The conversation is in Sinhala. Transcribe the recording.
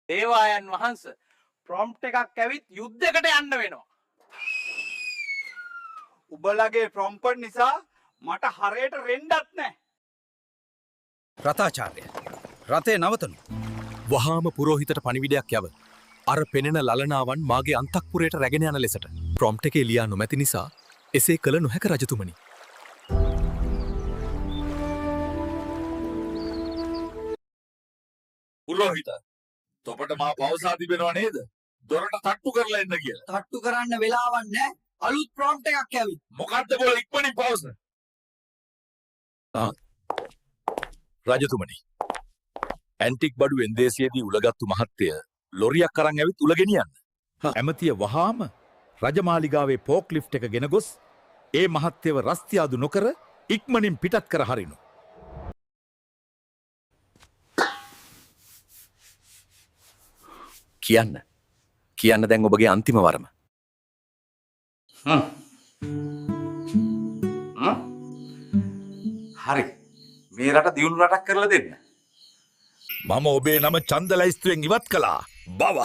දේවායන් වහන්සේ ප්‍රොම්ප්ට් එකක් ඇවිත් යුද්ධයකට යන්න වෙනවා. උබලගේ ප්‍රොම්පට් නිසා මට හරියට වෙන්නත් නැහැ. රතාචාර්ය රතේ නවතනු. වහාම පුරෝහිතට පණිවිඩයක් යව. අර පෙනෙන ලලනාවන් මාගේ අන්තක්පුරයට රැගෙන යන ලෙසට ප්‍රොම්ප්ට් එකේ ලියා නොමැති නිසා එසේ කළ නොහැක රජතුමනි. පුරෝහිත තොපට මා පවසා තිබෙනවා නේද? දොරට තට්ටු කරලා එන්න කියලා. තට්ටු කරන්න වෙලාවක් නැහැ. අලුත් ප්‍රොම්ප්ට් එකක් ඇවිත්. මොකද්ද බෝල ඉක්මනින් පවස. රජතුමනි. ඇන්ටික් බඩු එන්දේසියේදී උලගත්තු මහත්තය ලොරියක් අරන් ඇවිත් උල ගෙනියන්න. ඇමතිය වහාම රජමාලිගාවේ පෝක් ලිෆ්ට් එක ගෙන ගොස් ඒ මහත්තයව රස්තියාදු නොකර ඉක්මනින් පිටත් කර හරිනු. කියන්න දැන් ඔබගේ අන්තිම වරම. හරි. මේ රට දියුණු රටක් කරලා දෙන්න. මම ඔබේ නම චන්ද ලැයිස්තුවෙන් ඉවත් කළා. බව.